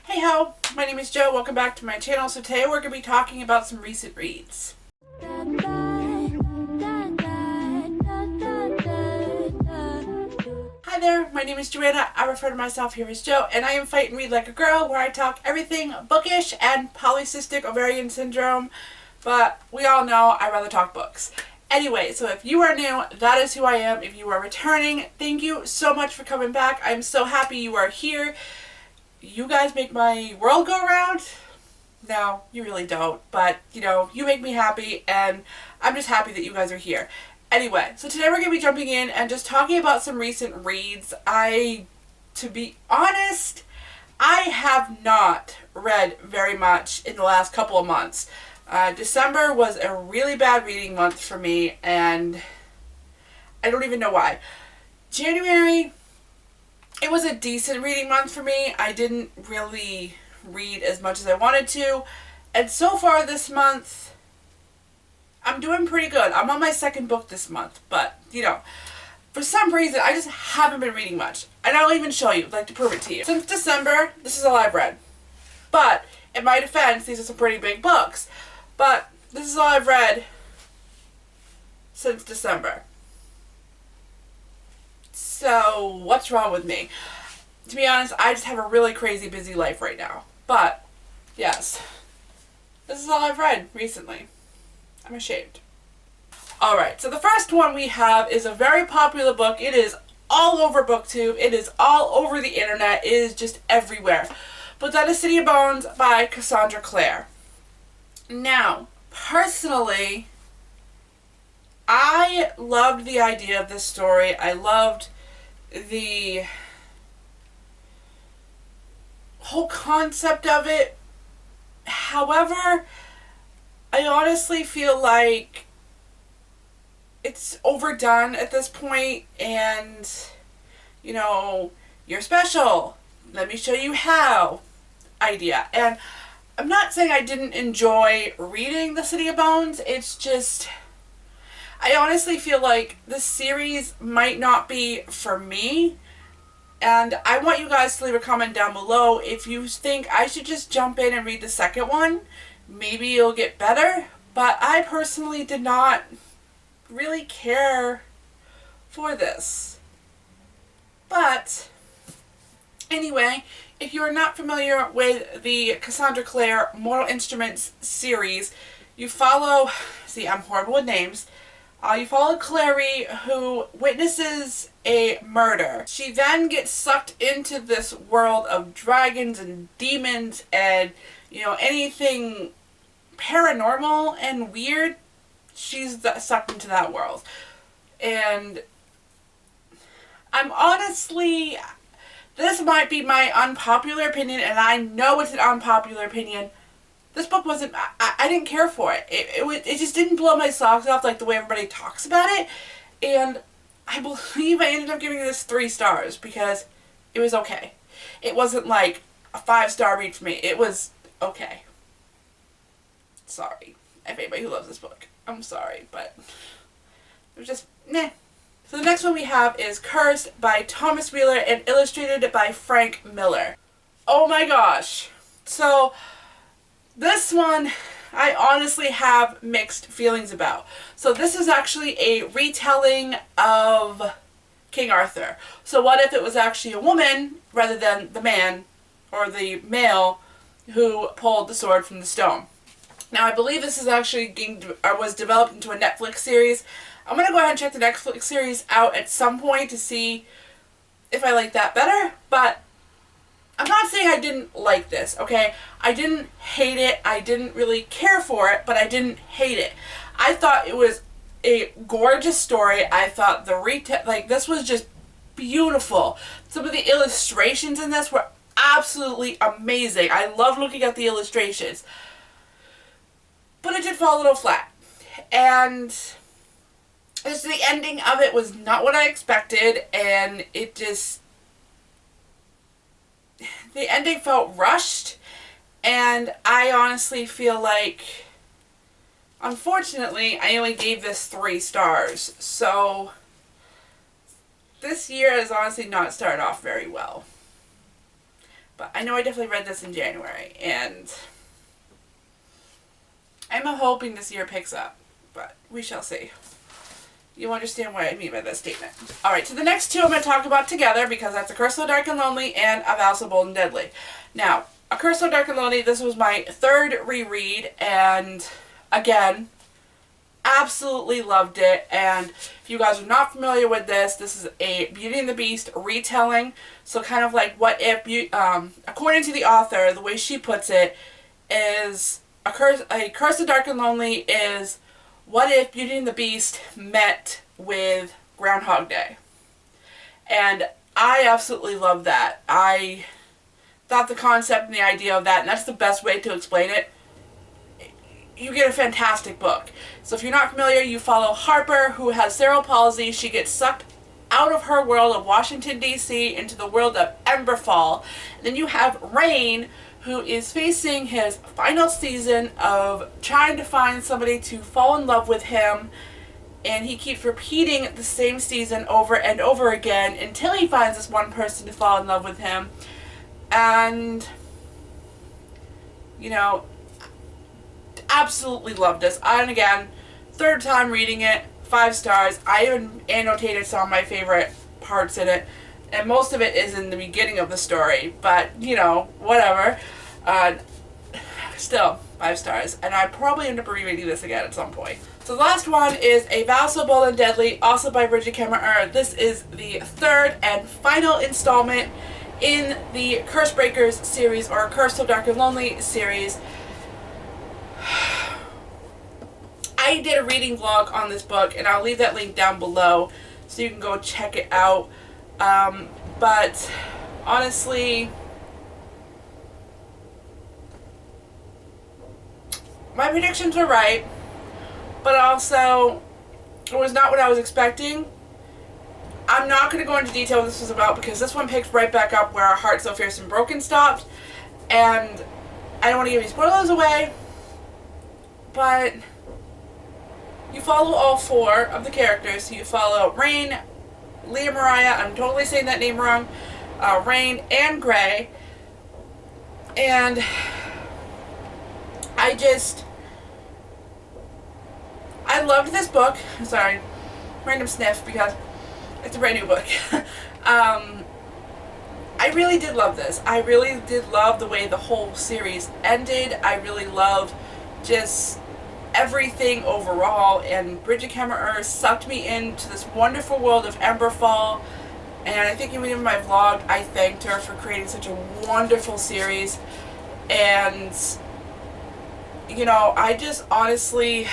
Hey ho, my name is Jo, welcome back to my channel. So today we're going to be talking about some recent reads. Hi there, my name is Joanna, I refer to myself here as Jo, and I am Fight and Read Like a Girl, where I talk everything bookish and polycystic ovarian syndrome, but we all know I rather talk books. Anyway, so if you are new, that is who I am. If you are returning, thank you so much for coming back. I'm so happy you are here. You guys make my world go around. No, you really don't, but you know, you make me happy, and I'm just happy that you guys are here. Anyway, so today we're going to be jumping in and just talking about some recent reads. To be honest, I have not read very much in the last couple of months. December was a really bad reading month for me, and I don't even know why. January, it was a decent reading month for me. I didn't really read as much as I wanted to, and so far this month, I'm doing pretty good. I'm on my second book this month, but, you know, for some reason, I just haven't been reading much. And I'll even show you, like, to prove it to you. Since December, this is all I've read. But, in my defense, these are some pretty big books. But, this is all I've read since December. So, what's wrong with me? To be honest, I just have a really crazy busy life right now. But, yes, this is all I've read recently. I'm ashamed. Alright, so the first one we have is a very popular book. It is all over BookTube. It is all over the internet. It is just everywhere. But that is City of Bones by Casandra Clare. Now, personally, I loved the idea of this story. I loved the whole concept of it. However, I honestly feel like it's overdone at this point, and, you know, you're special, let me show you how idea. And I'm not saying I didn't enjoy reading The City of Bones, it's just, I honestly feel like this series might not be for me, and I want you guys to leave a comment down below if you think I should just jump in and read the second one. Maybe it'll get better, but I personally did not really care for this. But, anyway, if you are not familiar with the Casandra Clare Mortal Instruments series, you follow, see, I'm horrible with names, you follow Clary, who witnesses a murder. She then gets sucked into this world of dragons and demons and, you know, anything paranormal and weird, she's sucked into that world. And I'm honestly, this might be my unpopular opinion, and I know it's an unpopular opinion. This book wasn't, I didn't care for it. It just didn't blow my socks off like the way everybody talks about it. And I believe I ended up giving this 3 stars because it was okay. It wasn't like a 5-star read for me. It was okay. Sorry. Everybody who loves this book. I'm sorry, but it was just, meh. So the next one we have is Cursed by Thomas Wheeler and illustrated by Frank Miller. Oh my gosh. So, this one I honestly have mixed feelings about. So this is actually a retelling of King Arthur. So what if it was actually a woman rather than the man or the male who pulled the sword from the stone? Now, I believe this is actually was developed into a Netflix series. I'm going to go ahead and check the Netflix series out at some point to see if I like that better, but I'm not saying I didn't like this, okay? I didn't hate it, I didn't really care for it, but I didn't hate it. I thought it was a gorgeous story. I thought this was just beautiful. Some of the illustrations in this were absolutely amazing. I love looking at the illustrations. But it did fall a little flat. And just the ending of it was not what I expected, and it just, the ending felt rushed, and I honestly feel like, unfortunately, I only gave this 3 stars. So this year has honestly not started off very well. But I know I definitely read this in January, and I'm hoping this year picks up, but we shall see. You'll understand what I mean by that statement. Alright, so the next two I'm going to talk about together, because that's A Curse So Dark and Lonely and A Vow So Bold and Deadly. Now, A Curse So Dark and Lonely, this was my third reread, and again, absolutely loved it. And if you guys are not familiar with this is a Beauty and the Beast retelling. So kind of like what if, according to the author, the way she puts it is A Curse So Dark and Lonely is what if Beauty and the Beast met with Groundhog Day. And I absolutely love that. I thought the concept and the idea of that, and that's the best way to explain it, you get a fantastic book. So if you're not familiar, you follow Harper, who has cerebral palsy. She gets sucked out of her world of Washington, D.C. into the world of Emberfall. Then you have Rain, who is facing his final season of trying to find somebody to fall in love with him, and he keeps repeating the same season over and over again until he finds this one person to fall in love with him. And, you know, absolutely loved this. And again, third time reading it, 5 stars. I even annotated some of my favorite parts in it, and most of it is in the beginning of the story, but, you know, whatever. Still, 5 stars, and I probably end up rereading this again at some point. So the last one is A Vow So Bold and Deadly, also by Brigd Kemmerer. This is the third and final installment in the Curse Breakers series, or Curse So Dark and Lonely series. I did a reading vlog on this book, and I'll leave that link down below so you can go check it out. But honestly, my predictions were right, but also it was not what I was expecting. I'm not going to go into detail what this was about, because this one picks right back up where Our Heart So Fierce and Broken stopped, and I don't want to give any spoilers away, but you follow all 4 of the characters. So you follow Rain, Leah Mariah, I'm totally saying that name wrong, Rain, and Gray, and I loved this book. Sorry, random sniff, because it's a brand new book. I really did love this. I really did love the way the whole series ended. I really loved just everything overall, and Brigd Kemmerer sucked me into this wonderful world of Emberfall, and I think even in my vlog I thanked her for creating such a wonderful series. And you know, I just honestly,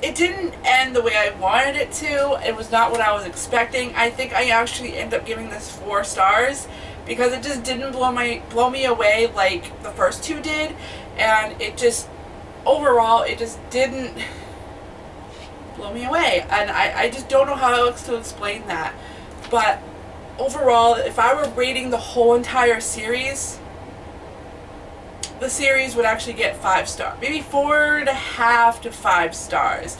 it didn't end the way I wanted it to. It was not what I was expecting. I think I actually ended up giving this 4 stars, because it just didn't blow me away like the first 2 did, and it just, overall, it just didn't blow me away, and I just don't know how else to explain that. But overall, if I were rating the whole entire series, the series would actually get 5 stars, maybe 4.5 to 5 stars.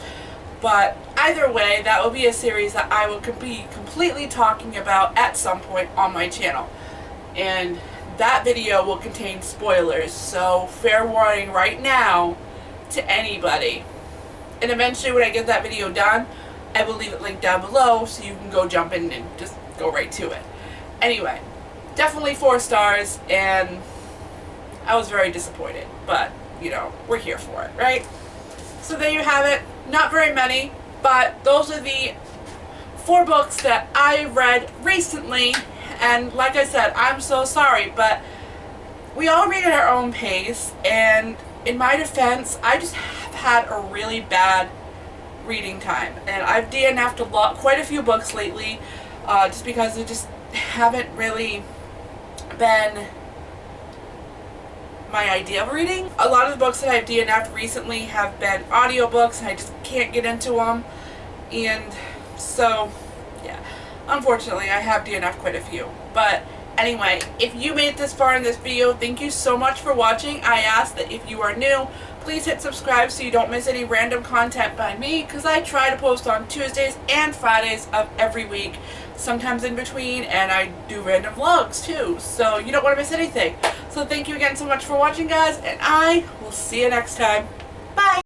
But either way, that will be a series that I will be completely talking about at some point on my channel. And that video will contain spoilers, so fair warning right now to anybody. And eventually when I get that video done, I will leave it linked down below so you can go jump in and just go right to it. Anyway, definitely 4 stars, and I was very disappointed, but you know, we're here for it, right? So there you have it. Not very many, but those are the 4 books that I read recently. And like I said, I'm so sorry, but we all read at our own pace, and in my defense, I just have had a really bad reading time, and I've DNF'd quite a few books lately, just because they just haven't really been my idea of reading. A lot of the books that I've DNF'd recently have been audiobooks, and I just can't get into them, and so yeah, unfortunately I have DNF'd quite a few. But Anyway, if you made it this far in this video, thank you so much for watching. I ask that if you are new, please hit subscribe so you don't miss any random content by me, because I try to post on Tuesdays and Fridays of every week, sometimes in between, and I do random vlogs too, so you don't want to miss anything. So thank you again so much for watching, guys, and I will see you next time. Bye!